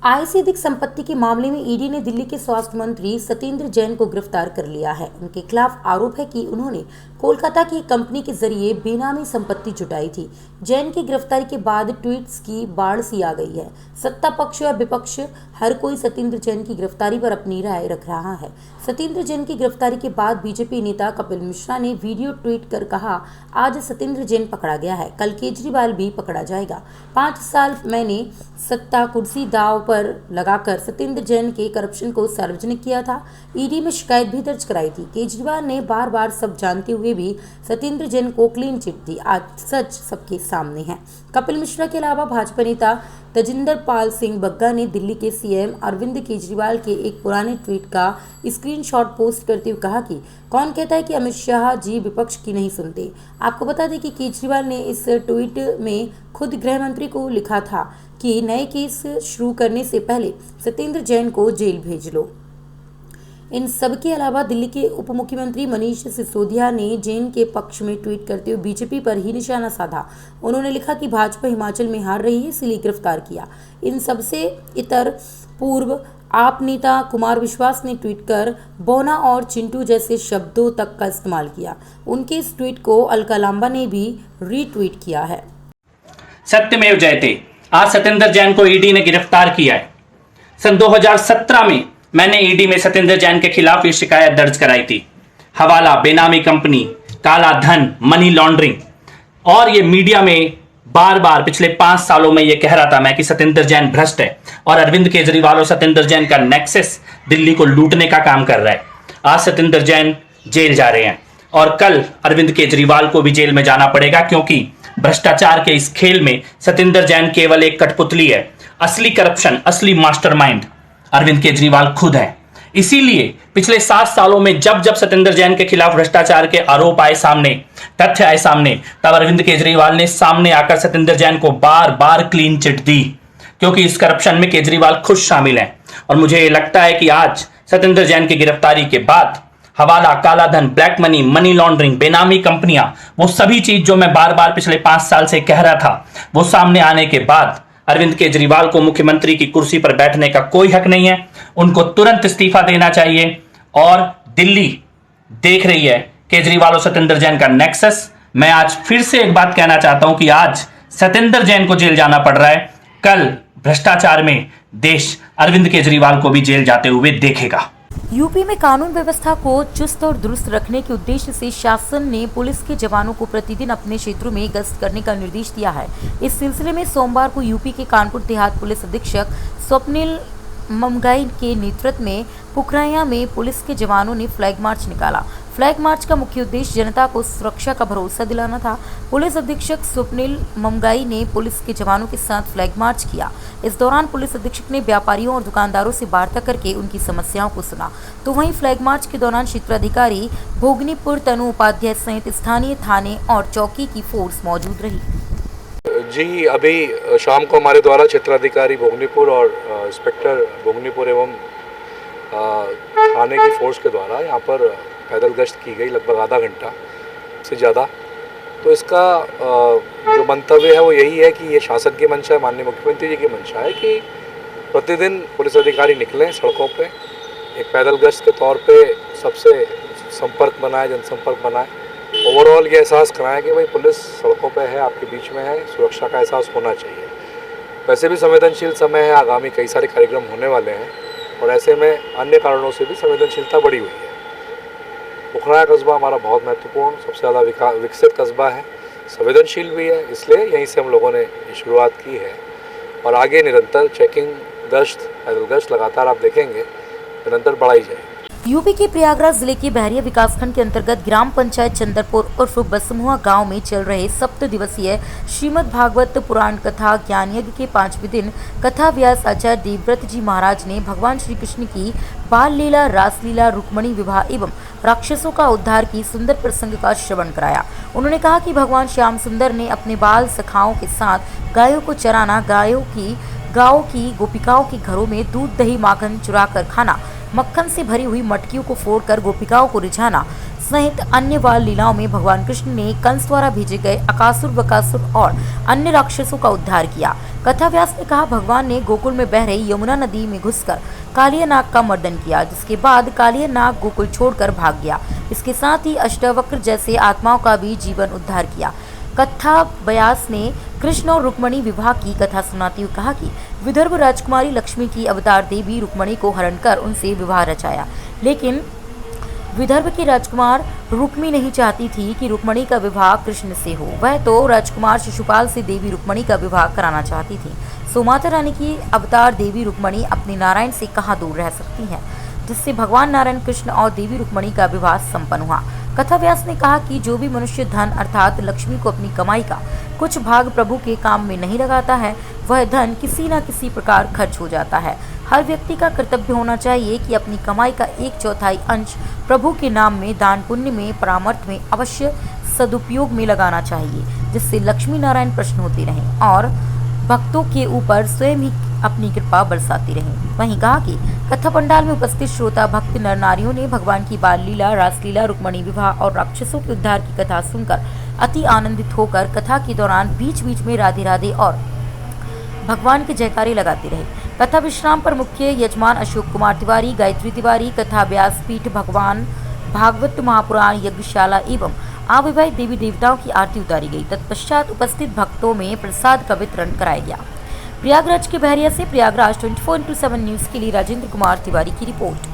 आय से अधिक संपत्ति के मामले में ईडी ने दिल्ली के स्वास्थ्य मंत्री सत्येंद्र जैन को गिरफ्तार कर लिया है। उनके खिलाफ आरोप है कि उन्होंने कोलकाता की कंपनी के जरिए बेनामी संपत्ति जुटाई थी। जैन की गिरफ्तारी के बाद ट्वीट्स की बाढ़ सी आ गई है। सत्ता पक्ष या विपक्ष हर कोई सत्येंद्र जैन की गिरफ्तारी पर अपनी राय रख रहा है। सत्येंद्र जैन की गिरफ्तारी के बाद बीजेपी नेता कपिल मिश्रा ने वीडियो ट्वीट कर कहा, आज सत्येंद्र जैन पकड़ा गया है, कल केजरीवाल भी पकड़ा जाएगा। 5 साल मैंने सत्ता कुर्सी दाव पर लगाकर सत्येंद्र जैन के करप्शन को सार्वजनिक किया था। ईडी में शिकायत भी दर्ज कराई थी। केजरीवाल ने बार बार सब जानते हुए भी सत्येंद्र जैन को क्लीन चिट दी। आज सच सबके सामने है। कपिल मिश्रा के अलावा भाजपा नेता तजिंदर पाल सिंह बग्गा ने दिल्ली के सीएम अरविंद केजरीवाल के एक पुराने ट्वीट का स्क्रीनशॉट पोस्ट करते हुए कहा कि कौन कहता है कि अमित शाह जी विपक्ष की नहीं सुनते। आपको बता दें कि केजरीवाल ने इस ट्वीट में खुद गृह मंत्री को लिखा था कि नए केस शुरू करने से पहले सत्येंद्र जैन को जेल भेज लो। इन सब के अलावा दिल्ली के उप मुख्यमंत्री मनीष सिसोदिया ने जैन के पक्ष में ट्वीट करते हुए बीजेपी पर ही निशाना साधा। उन्होंने लिखा कि भाजपा हिमाचल में हार रही है, इसलिए गिरफ्तार किया। इन सबसे इतर पूर्व आप नेता कुमार विश्वास ने ट्वीट कर बोना और चिंटू जैसे शब्दों तक का इस्तेमाल किया। उनके इस ट्वीट को अलका लांबा ने भी रीट्वीट किया है। सत्यमेव जयते, आज सत्येंद्र जैन को ईडी ने गिरफ्तार किया है। सन 2017 में मैंने ईडी में सत्येंद्र जैन के खिलाफ ये शिकायत दर्ज कराई थी। हवाला, बेनामी कंपनी, काला धन, मनी लॉन्ड्रिंग, और ये मीडिया में बार बार पिछले 5 सालों में ये कह रहा था मैं कि सत्येंद्र जैन भ्रष्ट है और अरविंद केजरीवाल और सत्येंद्र जैन का नेक्सस दिल्ली को लूटने का काम कर रहा है। आज सत्येंद्र जैन जेल जा रहे हैं और कल अरविंद केजरीवाल को भी जेल में जाना पड़ेगा, क्योंकि भ्रष्टाचार के इस खेल में सत्येंद्र जैन केवल एक कठपुतली है। असली करप्शन, असली मास्टरमाइंड अरविंद केजरीवाल खुद है। इसीलिए पिछले 7 सालों में जब जब सत्येंद्र जैन के खिलाफ भ्रष्टाचार के आरोप आए सामने, तथ्य आए सामने, तब अरविंद केजरीवाल ने सामने आकर सत्येंद्र जैन को बार बार क्लीन चिट दी, क्योंकि इस करप्शन में केजरीवाल खुद शामिल है। और मुझे लगता है कि आज सत्येंद्र जैन की गिरफ्तारी के बाद हवाला, काला धन, ब्लैक मनी, मनी लॉन्ड्रिंग, बेनामी कंपनियां, वो सभी चीज जो मैं बार बार पिछले 5 साल से कह रहा था, वो सामने आने के बाद अरविंद केजरीवाल को मुख्यमंत्री की कुर्सी पर बैठने का कोई हक नहीं है। उनको तुरंत इस्तीफा देना चाहिए। और दिल्ली देख रही है केजरीवाल और सत्येंद्र जैन का नेक्सस। मैं आज फिर से एक बात कहना चाहता हूं कि आज सत्येंद्र जैन को जेल जाना पड़ रहा है, कल भ्रष्टाचार में देश अरविंद केजरीवाल को भी जेल जाते हुए देखेगा। यूपी में कानून व्यवस्था को चुस्त और दुरुस्त रखने के उद्देश्य से शासन ने पुलिस के जवानों को प्रतिदिन अपने क्षेत्रों में गश्त करने का निर्देश दिया है। इस सिलसिले में सोमवार को यूपी के कानपुर देहात पुलिस अधीक्षक स्वप्निल ममगाई के नेतृत्व में पुखराया में पुलिस के जवानों ने फ्लैग मार्च निकाला। फ्लैग मार्च का मुख्य उद्देश्य जनता को सुरक्षा का भरोसा दिलाना था। पुलिस अधीक्षक स्वप्निल ममगाई ने पुलिस के जवानों के साथ फ्लैग मार्च किया। इस दौरान पुलिस अधीक्षक ने व्यापारियों और दुकानदारों से वार्ता करके उनकी समस्याओं को सुना। तो वहीं फ्लैग मार्च के दौरान क्षेत्राधिकारी भोगनीपुर तनु उपाध्याय सहित स्थानीय थाने और चौकी की फोर्स मौजूद रही। जी, अभी शाम को हमारे द्वारा क्षेत्राधिकारी भोगनीपुर और इंस्पेक्टर भोगनीपुर एवं थाने की फोर्स के द्वारा यहाँ पर पैदल गश्त की गई, लगभग आधा घंटा से ज़्यादा। तो इसका जो मंतव्य है वो यही है कि ये शासन की मंशा है, माननीय मुख्यमंत्री जी की मंशा है कि प्रतिदिन पुलिस अधिकारी निकलें सड़कों पे, एक पैदल गश्त के तौर पे सबसे संपर्क बनाए, जनसंपर्क बनाए, ओवरऑल ये एहसास कराएं कि भाई पुलिस सड़कों पे है, आपके बीच में है, सुरक्षा का एहसास होना चाहिए। वैसे भी संवेदनशील समय है, आगामी कई सारे कार्यक्रम होने वाले हैं और ऐसे में अन्य कारणों से भी संवेदनशीलता बढ़ी हुई है। पुखराया कस्बा हमारा बहुत महत्वपूर्ण, सबसे ज़्यादा विकसित कस्बा है, संवेदनशील भी है, इसलिए यहीं से हम लोगों ने शुरुआत की है और आगे निरंतर चेकिंग, गश्त, पैदल गश्त लगातार आप देखेंगे निरंतर बढ़ाई जाएगी। यूपी के प्रयागराज जिले के बहरिया विकासखंड के अंतर्गत ग्राम पंचायत चंदरपुर उर्फ बसमुआ गांव में चल रहे 7 दिवसीय श्रीमद् भागवत पुराण कथा ज्ञान यज्ञ के 5वें दिन कथा व्यास आचार्य देवव्रत जी महाराज ने भगवान श्री कृष्ण की बाल लीला, रासलीला, रुक्मणी विवाह एवं राक्षसों का उद्धार की सुंदर प्रसंग का श्रवण कराया। उन्होंने कहा कि भगवान श्याम सुंदर ने अपने बाल सखाओं के साथ गायों को चराना, गाँव की गोपिकाओं के घरों में दूध, दही, माखन चुरा कर खाना, मक्खन से भरी हुई मटकियों को फोड़कर गोपिकाओं को रिझाना, सहित अन्य बाल लीलाओं में भगवान कृष्ण ने कंस द्वारा भेजे गए अकासुर, बकासुर और अन्य राक्षसों का उद्धार किया। कथा व्यास ने कहा, भगवान ने गोकुल में बह रही यमुना नदी में घुसकर कालिया नाग का मर्दन किया, जिसके बाद कालिया नाग गोकुल छोड़कर भाग गया। इसके साथ ही अष्टवक्र जैसे आत्माओं का भी जीवन उद्धार किया। कथा व्यास ने कृष्ण और रुक्मणी विवाह की कथा सुनाते हुए कहा कि विदर्भ राजकुमारी लक्ष्मी की अवतार देवी रुक्मणी को हरण कर उनसे विवाह रचाया, लेकिन विदर्भ की राजकुमार रुक्मी नहीं चाहती थी कि रुक्मणी का विवाह कृष्ण से हो। वह तो राजकुमार शिशुपाल से देवी रुक्मणी का विवाह कराना चाहती थी। सो माता रानी की अवतार देवी रुक्मणी अपने नारायण से कहाँ दूर रह सकती हैं, जिससे भगवान नारायण कृष्ण और देवी रुक्मणी का विवाह संपन्न हुआ। कथा व्यास ने कहा कि जो भी मनुष्य धन अर्थात लक्ष्मी को अपनी कमाई का कुछ भाग प्रभु के काम में नहीं लगाता है, वह धन किसी न किसी प्रकार खर्च हो जाता है। हर व्यक्ति का कर्तव्य होना चाहिए कि अपनी कमाई का 1/4 अंश प्रभु के नाम में, दान पुण्य में, परामर्श में अवश्य सदुपयोग में लगाना चाहिए, जिससे लक्ष्मी नारायण प्रसन्न होते रहें और भक्तों के ऊपर स्वयं ही अपनी कृपा बरसाती रहें। वहीं कहा कि कथा पंडाल में उपस्थित श्रोता भक्त नर नारियों ने भगवान की बाल लीला, रासलीला, रुक्मणी विवाह और राक्षसों के उद्धार की कथा सुनकर अति आनंदित होकर कथा के दौरान बीच बीच में राधे राधे और भगवान के जयकारे लगाते रहे। कथा विश्राम पर मुख्य यजमान अशोक कुमार तिवारी, गायत्री तिवारी, कथा व्यासपीठ, भगवान भागवत महापुराण यज्ञशाला एवं आविर्भावित देवी देवताओं की आरती उतारी गई। तत्पश्चात उपस्थित भक्तों में प्रसाद का वितरण कराया गया। प्रयागराज के बहरिया से प्रयागराज 24/7 न्यूज के लिए राजेंद्र कुमार तिवारी की रिपोर्ट।